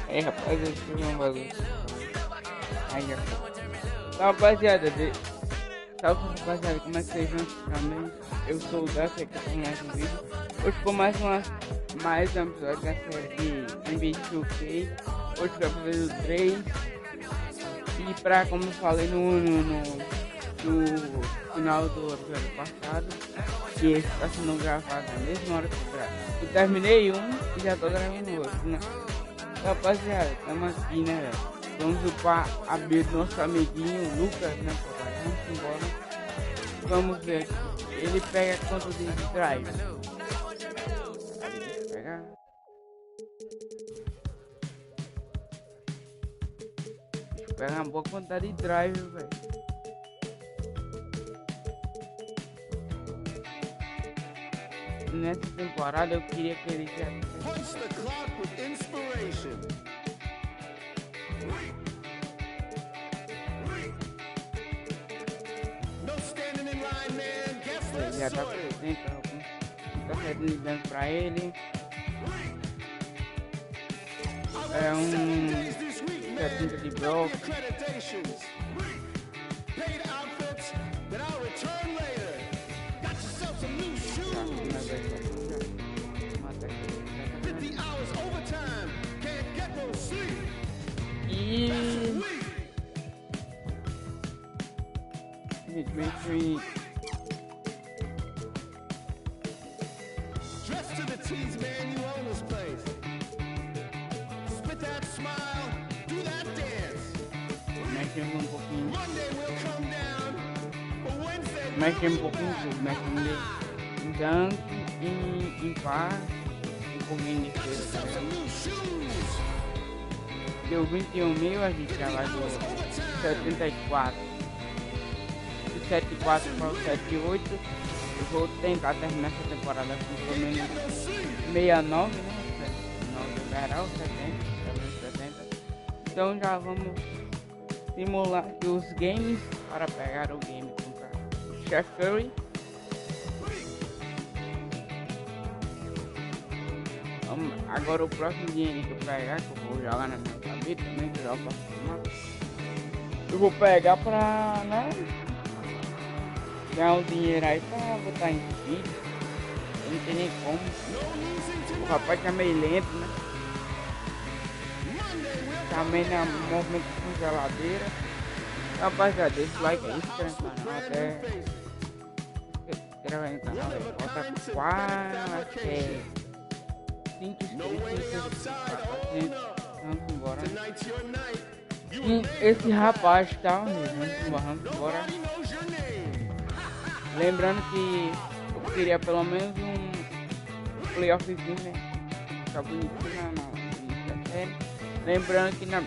Aí rapaz, eu fiz um bagulho. Aí já foi. Então, rapaziada, salve rapaziada, como é que vocês vão também? Eu sou o Deixa, que tá mais um vídeo. Hoje ficou mais um episódio da série de NBA 2K. Hoje vai fazer o 3. E pra, como eu falei no final do episódio passado, que esse tá sendo gravado na mesma hora que eu gravo. Eu terminei um e já tô gravando outro, né? Rapaziada, estamos aqui, né, velho? Vamos upar a build do nosso amiguinho Lucas, né, papai? Vamos embora. Vamos ver aqui. Ele pega quanto de drive? Deixa eu pegar. Deixa eu pegar uma boa quantidade de drive, velho. Nessa temporada eu queria que ele já... Ele já tá por dentro, tá dando pra ele. É um 70 de bloco. E dress to the tease, man, you own this place. Spit that smile, do that dance. mexemos um pouquinho. Monday will come down, but Wednesday Mexemos um pouquinho tudo, mexemos em dunk, em par, um pouquinho de defesa. Deu 21 mil, a gente já vai do 74. Do 74 para o 78. Eu vou tentar terminar essa temporada com pelo menos 69, né? 69 geral, 70. Então já vamos simular aqui os games para pegar o game contra o Chef Curry. Agora o próximo dinheiro que eu pegar, que eu vou jogar na minha cabeça também, que eu já posso tomar. Eu vou pegar pra, né, ganhar um dinheiro aí pra botar em vídeo. Eu não tem nem como. O rapaz tá meio lento, né? Também na movimentação de geladeira. Rapaziada, deixa o like aí, se inscreve no canal até. Se inscreve aí no canal, falta 4, 5 inscritos. Vamos embora. Esse rapaz tá vamos embora. Lembrando que eu queria pelo menos um playoffzinho, né? Ficar bonitinho na série. Lembrando que no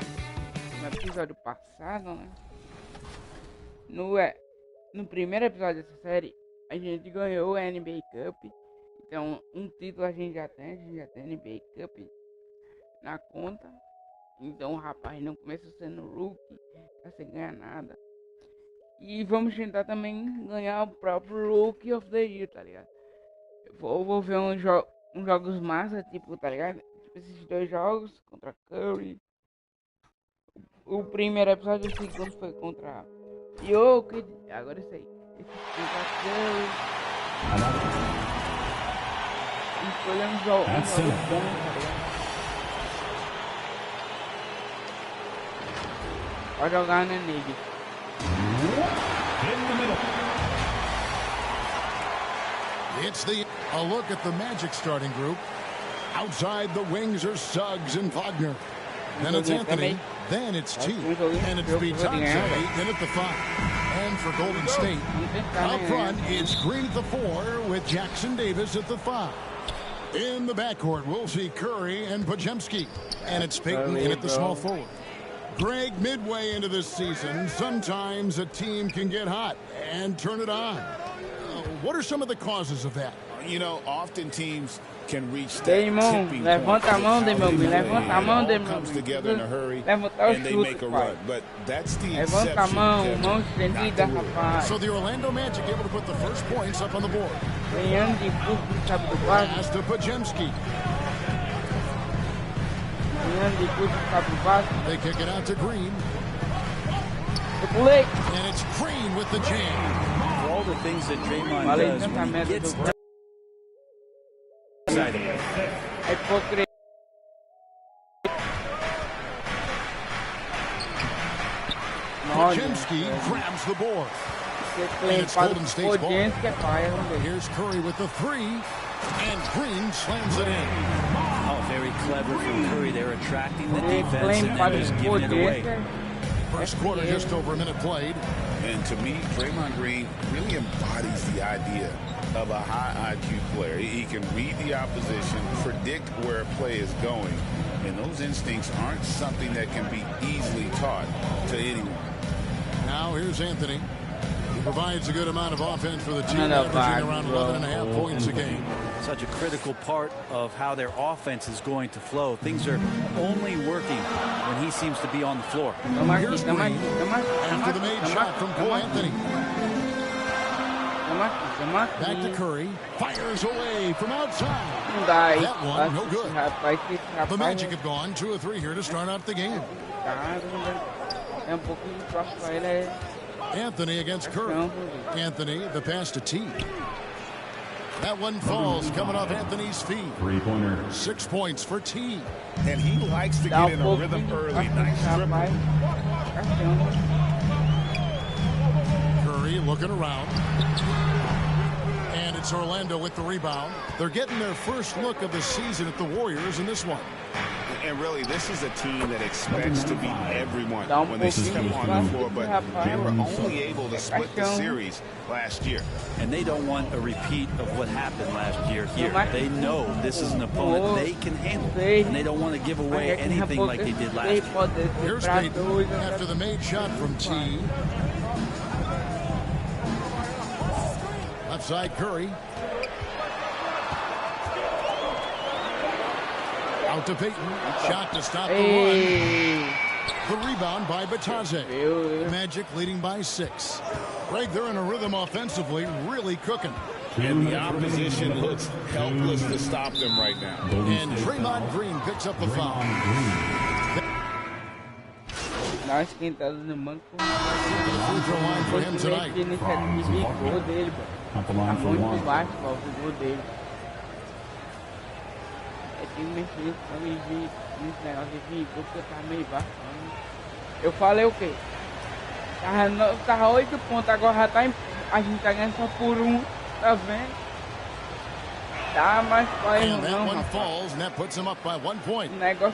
episódio passado, né? No primeiro episódio dessa série, a gente ganhou a NBA Cup. Então, um título a gente já tem NBA Cup na conta. Então, o rapaz não começou sendo rookie, sem ganhar nada. E vamos tentar também ganhar o próprio Rookie of the Year, tá ligado? Eu vou ver uns jogos massa, tipo, tá ligado? Tipo, esses 2 jogos contra Curry. O primeiro episódio, o segundo foi contra Jokic. Agora isso aí. Esse contra Curry. Escolhemos um jogo bom, tá ligado? Pode jogar na nele. It's a look at the Magic starting group. Outside the wings are Suggs and Wagner. Then it's Anthony. Then it's T. And it's Beyonce in at the 5. And for Golden State, up front, it's Green at the 4 with Jackson Davis at the 5. In the backcourt, we'll see Curry and Podziemski. And it's Peyton in at the small forward. Greg, midway into this season, sometimes a team can get hot and turn it on. What are some of the causes of that? You know, often teams can reach that tipping point. Levanta a mão, levanta a mão, comes together in a hurry Levanta and they make a run. But that's the exception. Levanta a mão estendida, rapaz. So the Orlando Magic able to put the first points up on the board. Ganhando de custo, sabe do quase. Pass to Podziemski. Ganhando de custo, sabe do quase. They kick it out to Green. Eu pulei. And it's Green with the jam. For all the things that Draymond does when he gets excited. É porque Podziemski grabs the board. And it's Golden State's ball. Here's Curry with the three, and Green slams it in. Oh, very clever from Curry. They're attracting the defense and then just giving it away. First quarter, just over a minute played. And to me, Draymond Green really embodies the idea of a high IQ player. He can read the opposition, predict where a play is going, and those instincts aren't something that can be easily taught to anyone. Now here's Anthony. He provides a good amount of offense for the team, averaging around 11.5 points a game. Such a critical part of how their offense is going to flow. Things are only working when he seems to be on the floor. Here's Green after the made shot from Cole Anthony. Back to Curry. Fires away from outside. That one, no good. The Magic have gone 2 or 3 here to start out the game. Anthony against Curry. Anthony, the pass to T. That one falls, coming off Anthony's feet. 3-pointer. 6 points for T. And he likes to get in a rhythm early. Nice dribble. Curry looking around. And it's Orlando with the rebound. They're getting their first look of the season at the Warriors in this one. And really, this is a team that expects to beat everyone when they step on the floor, but they were only able to split the series last year. And they don't want a repeat of what happened last year here. They know this is an opponent they can handle, and they don't want to give away anything like they did last year. Here's Peyton after the made shot from T. Left side Curry. Out to Peyton. Shot to stop the run. The rebound by Bataze. Magic leading by 6. Greg, they're in a rhythm offensively, really cooking. And the opposition looks helpless to stop them right now. And Draymond Green picks up the foul. Nós esquentados no banco. Free throw line for him tonight. Up the line for one. Eu falei o quê? Tava 8 pontos, agora já tá a gente tá ganhando só por 1, tá vendo? Tá mais pra And that one falls, and that puts them up by 1 point.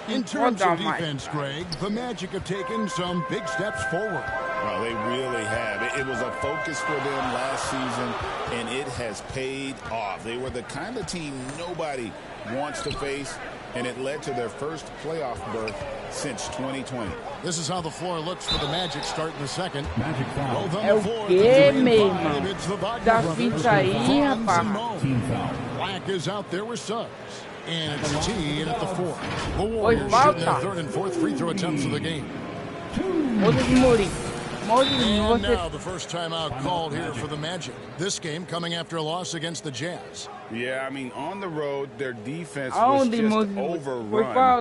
In terms of defense, Greg, the Magic have taken some big steps forward. Well, they really have. It was a focus for them last season, and it has paid off. They were the kind of team nobody wants to face, and it led to their first playoff berth since 2020. This is how the floor looks for the Magic starting the second. Magic foul. É o quê, meu irmão? Da fita aí, rapaz. Team foul. Black is out there with Suggs. And it's T in at the 4. The Warriors shooting their 3rd and 4th free throw attempts of the game. And now the first timeout called here for the Magic. This game coming after a loss against the Jazz. Yeah, I mean, on the road, their defense was just overrun.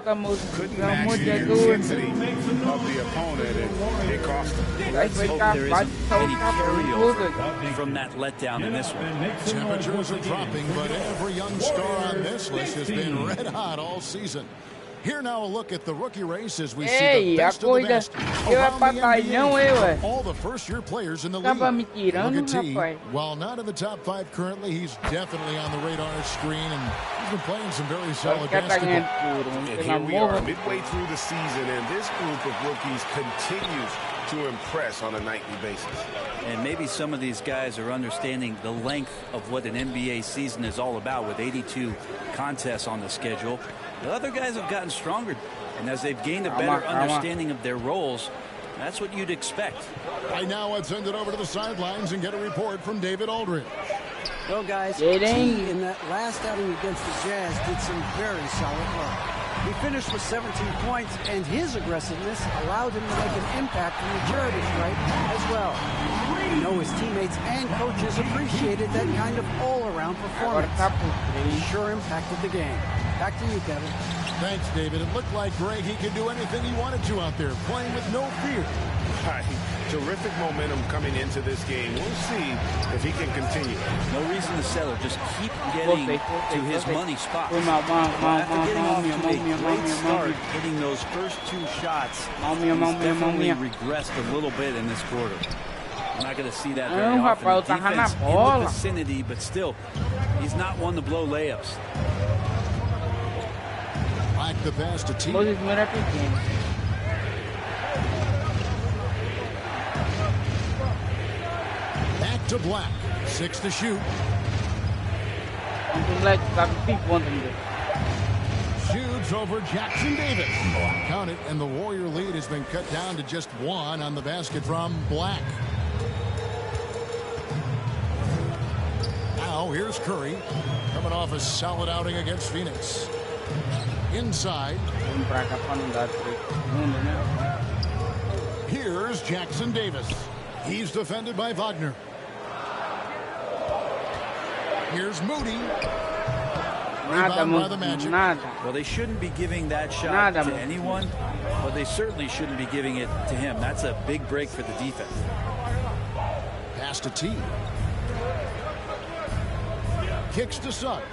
Couldn't match the intensity of the opponent, and it cost them. Let's hope there isn't any carryover from that letdown in this one. Temperatures are dropping, but every young star on this list has been red hot all season. Here now a look at the rookie race as we see the best of the best around the NBA. All the first-year players in the league. Look at T. While not in the top 5 currently, he's definitely on the radar screen, and been playing some very solid basketball. And here we are midway through the season, and this group of rookies continues to impress on a nightly basis. And maybe some of these guys are understanding the length of what an NBA season is all about with 82 contests on the schedule. The other guys have gotten stronger, and as they've gained a better understanding of their roles, that's what you'd expect. Right now, let's send it over to the sidelines and get a report from David Aldridge. Well, guys, T in that last outing against the Jazz did some very solid work. He finished with 17 points, and his aggressiveness allowed him to make an impact in the charity stripe as well. You know, his teammates and coaches appreciated that kind of all-around performance. He sure impacted the game. Back to you, Kevin. Thanks, David. It looked like Greg, he could do anything he wanted to out there, playing with no fear. Right. Terrific momentum coming into this game. We'll see if he can continue. No reason to settle. Just keep getting to his money spots. After getting off to a great start, hitting those first two shots, he's definitely regressed a little bit in this quarter. I'm not going to see that very often. Defense in the vicinity, but still, he's not one to blow layups. Like the pass to T. Back to Black. 6 to shoot. Shoots over Jackson Davis. Count it, and the Warrior lead has been cut down to just 1 on the basket from Black. Now here's Curry, coming off a solid outing against Phoenix. Inside. Here's Jackson Davis. He's defended by Wagner. Here's Moody. Rebound by the Magic. Well, they shouldn't be giving that shot to anyone, but they certainly shouldn't be giving it to him. That's a big break for the defense. Pass to T. Kicks to Suggs.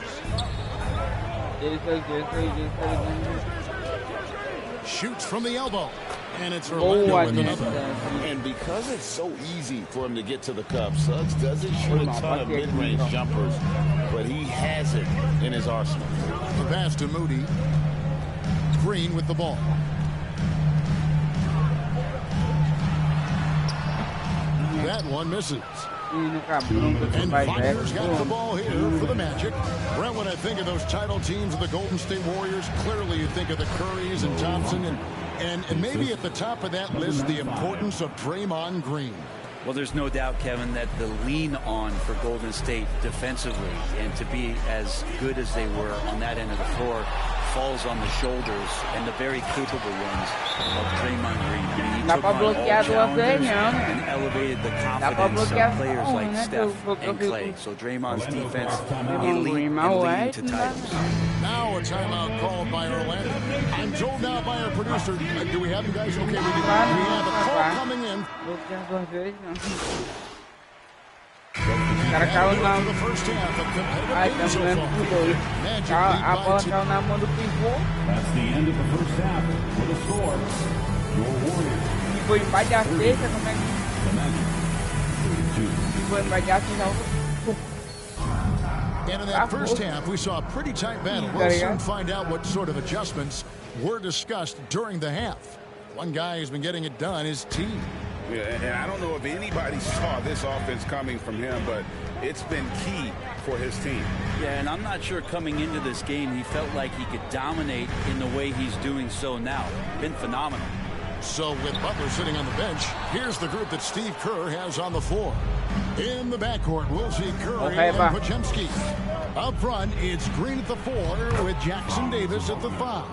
Shoots from the elbow. And it's Orlando with another. And because it's so easy for him to get to the cup, Suggs doesn't shoot a ton of mid-range jumpers, but he has it in his arsenal. The pass to Moody. Green with the ball. That one misses. And Wagner's got the ball here for the Magic. Brent, when I think of those title teams of the Golden State Warriors, clearly you think of the Currys and Thompson, and maybe at the top of that list, the importance of Draymond Green. Well, there's no doubt, Kevin, that the lean on for Golden State defensively and to be as good as they were on that end of the floor falls on the shoulders and the very capable ones of Draymond Green. I mean, he took on all challenges and elevated the confidence of players like Steph and Clay. So Draymond's defense elite and leading to titles. Now a timeout called by Orlando. I'm told now by our producer, do we have you guys okay? We have a call coming in. Cara caiu na. Ai, tá vendo tudo. A bola caiu na mão do pivô. E foi embaixo da cesta, como é que. Foi embaixo da cesta. And in that first half, we saw a pretty tight battle. We'll soon find out what sort of adjustments were discussed during the half. One guy who's been getting it done is T. Yeah, and I don't know if anybody saw this offense coming from him, but it's been key for his team. Yeah, and I'm not sure coming into this game he felt like he could dominate in the way he's doing so now. Been phenomenal. So with Butler sitting on the bench, here's the group that Steve Kerr has on the floor. In the backcourt, we'll see Curry and Podziemski. Up front, it's Green at the 4 with Jackson Davis at the 5.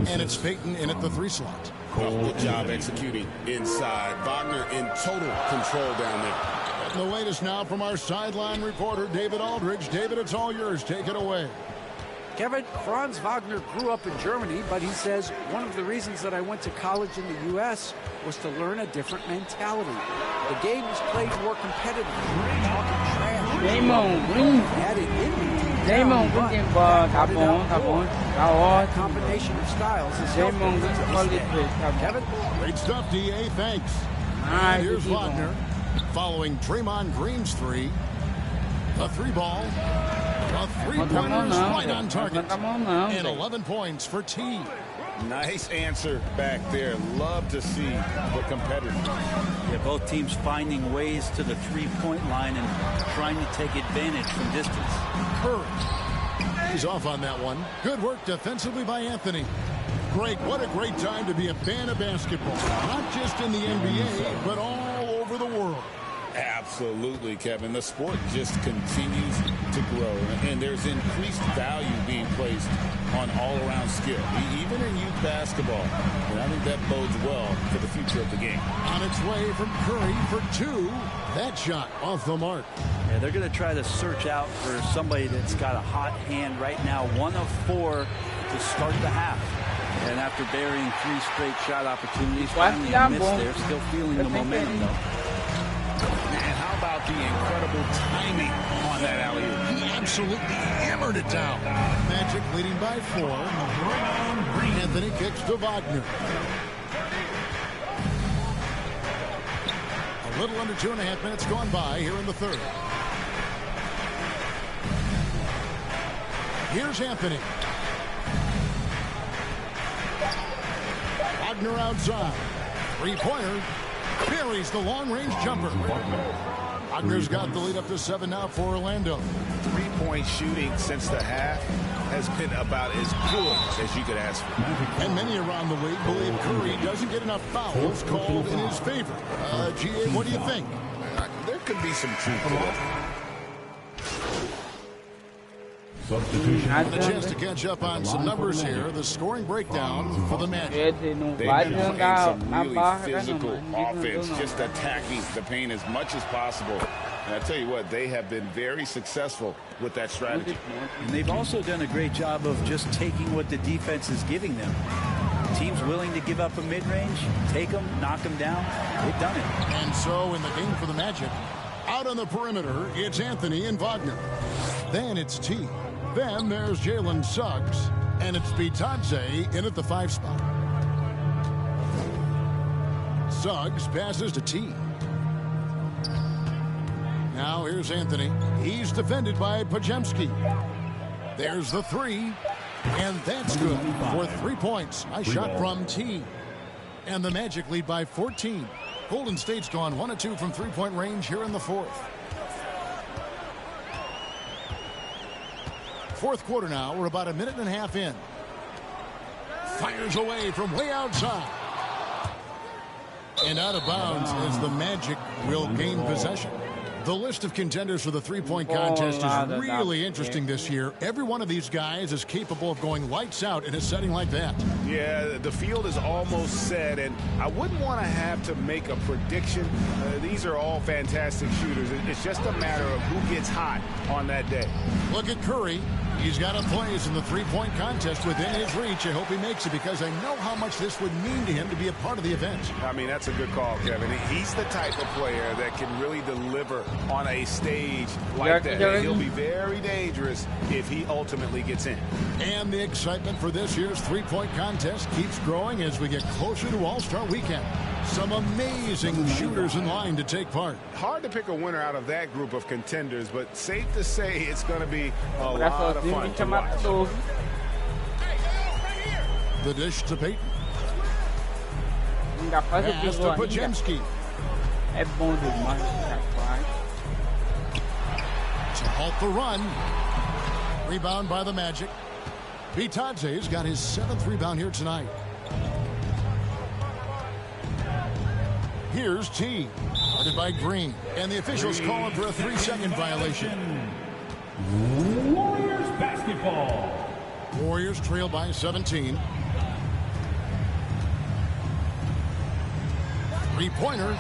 And it's Payton in at the 3 slot. Good job executing inside. Wagner in total control down there. And the latest now from our sideline reporter, David Aldridge. David, it's all yours. Take it away. Kevin, Franz Wagner grew up in Germany, but he says one of the reasons that I went to college in the U.S. was to learn a different mentality. The game is played more competitively. Talking trash. Had it in me. Tá bom. Tá ótimo. Combination of styles is Kevin. Great stuff, DA. Thanks. And here's Wagner following Draymond Green's 3. A 3 ball. The three-pointer is right on target. And 11 points for T. Nice answer back there. Love to see the competitors. Yeah, both teams finding ways to the three-point line and trying to take advantage from distance. Curry. He's off on that one. Good work defensively by Anthony. Greg, what a great time to be a fan of basketball. Not just in the NBA, but all over the world. Absolutely, Kevin. The sport just continues to grow, and there's increased value being placed on all-around skill, even in youth basketball. And I think that bodes well for the future of the game. On its way from Curry for two. That shot off the mark. Yeah, they're going to try to search out for somebody that's got a hot hand right now. 1 of 4 to start the half. And after burying 3 straight shot opportunities, finally a miss there. Still feeling the momentum, though. And how about the incredible timing on that alley-oop? He absolutely hammered it down. Magic leading by 4. Anthony kicks to Wagner. A little under 2.5 minutes gone by here in the third. Here's Anthony. Wagner outside. Three-pointer. Buries the long-range jumper. Wagner's got the lead up to 7 now for Orlando. Three-point shooting since the half has been about as good as you could ask for. And many around the league believe Curry doesn't get enough fouls called in his favor. GA, what do you think? There could be some truth to that. And a chance to catch up on some numbers here. The scoring breakdown for the Magic. They've been playing some really physical offense, just attacking the paint as much as possible. And I tell you what, they have been very successful with that strategy. And they've also done a great job of just taking what the defense is giving them. Teams willing to give up a mid-range, take them, knock them down. They've done it. And so in the game for the Magic, out on the perimeter, it's Anthony and Wagner. Then it's T. Then there's Jalen Suggs, and it's Bitadze in at the 5 spot. Suggs passes to T. Now here's Anthony. He's defended by Pajemski. There's the 3, and that's good for 3 points. Nice shot from T. And the Magic lead by 14. Golden State's gone 1 of 2 from three-point range here in the fourth. Fourth quarter now. We're about 1.5 minutes in. Fires away from way outside. And out of bounds as the Magic will gain possession. The list of contenders for the three-point contest is really interesting this year. Every one of these guys is capable of going lights out in a setting like that. Yeah, the field is almost set, and I wouldn't want to have to make a prediction. These are all fantastic shooters. It's just a matter of who gets hot on that day. Look at Curry. He's got a place in the three-point contest within his reach. I hope he makes it because I know how much this would mean to him to be a part of the event. I mean, that's a good call, Kevin. He's the type of player that can really deliver on a stage like that. He'll be very dangerous if he ultimately gets in. And the excitement for this year's three-point contest keeps growing as we get closer to All-Star Weekend. Some amazing shooters in line to take part. Hard to pick a winner out of that group of contenders, but safe to say it's going to be a lot of fun to watch. The dish to Peyton. Pass to Pajemski. To halt the run. Rebound by the Magic. Bitadze's got his 7th rebound here tonight. Here's T. Guarded by Green. And the officials calling for a 3-second violation. Warriors basketball. Warriors trail by 17. Three-pointer.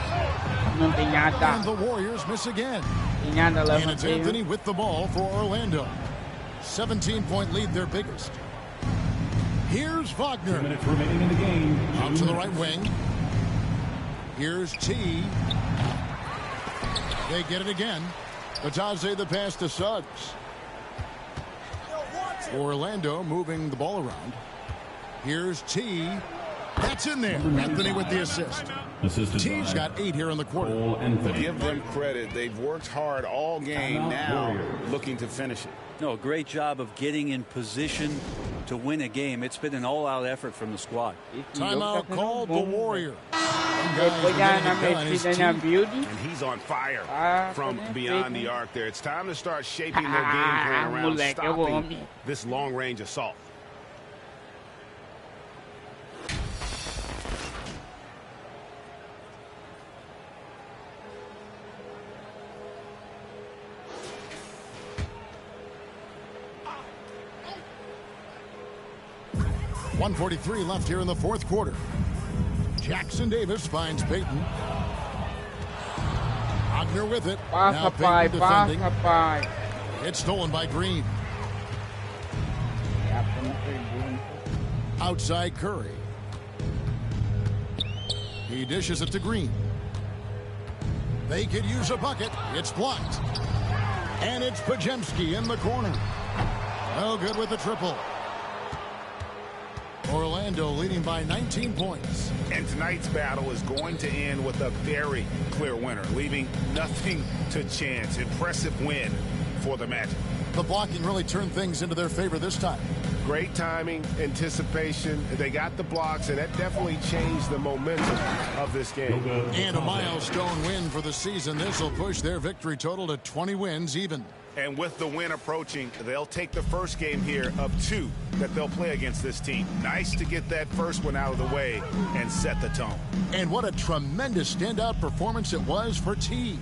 And the Warriors miss again. And it's Anthony with the ball for Orlando. 17-point lead, their biggest. Here's Wagner. 2 minutes remaining in the game. Out to the right wing. Here's T. They get it again. Bitadze the pass to Suggs. Orlando moving the ball around. Here's T. That's in there. Anthony with the assist. T's got 8 here in the quarter. Give them credit. They've worked hard all game, now looking to finish it. No, a great job of getting in position to win a game. It's been an all-out effort from the squad. Timeout called the Warriors. And he's on fire from beyond the arc there. It's time to start shaping their game plan around stopping this long-range assault. .143 left here in the fourth quarter. Jackson Davis finds Payton. Wagner with it. Now Payton defending. It's stolen by Green. Outside Curry. He dishes it to Green. They could use a bucket. It's blocked. And it's Pajemski in the corner. No good with the triple. Orlando leading by 19 points. And tonight's battle is going to end with a very clear winner, leaving nothing to chance. Impressive win for the Magic. The blocking really turned things into their favor this time. Great timing, anticipation. They got the blocks, and that definitely changed the momentum of this game. And a milestone win for the season. This will push their victory total to 20 wins even. And with the win approaching, they'll take the first game here of 2 that they'll play against this team. Nice to get that first one out of the way and set the tone. And what a tremendous standout performance it was for T.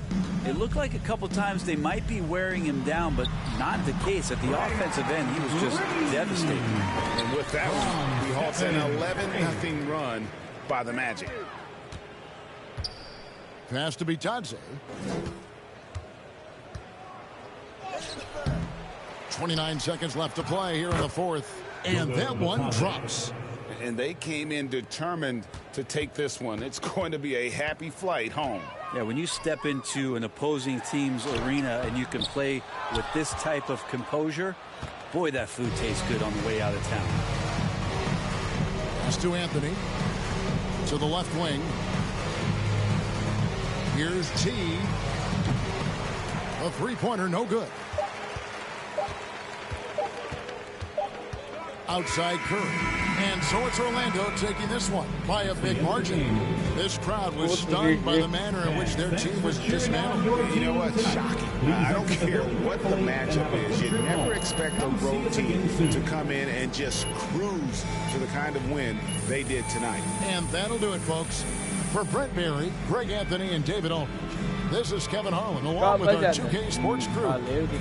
It looked like a couple times they might be wearing him down, but not the case. At the offensive end, he was just devastating. And with that one, he halts an 11-0 run by the Magic. Pass to Bitadze. 29 seconds left to play here in the fourth. And that one drops. And they came in determined to take this one. It's going to be a happy flight home. Yeah, when you step into an opposing team's arena and you can play with this type of composure, boy, that food tastes good on the way out of town. Pass to Anthony. To the left wing. Here's T. A three-pointer, no good. Outside Curry. And so it's Orlando taking this one by a big margin. This crowd was stunned by the manner in which their team was dismantled. You know what? Shocking. I don't care what the matchup is. You never expect a road team to come in and just cruise to the kind of win they did tonight. And that'll do it, folks. For Brent Berry, Greg Anthony, and David Aldridge, this is Kevin Harlan along with our 2K Sports crew,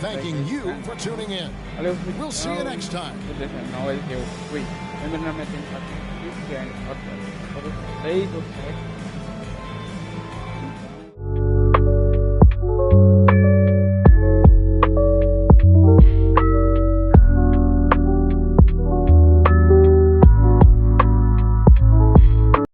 thanking you for tuning in. We'll see you next time.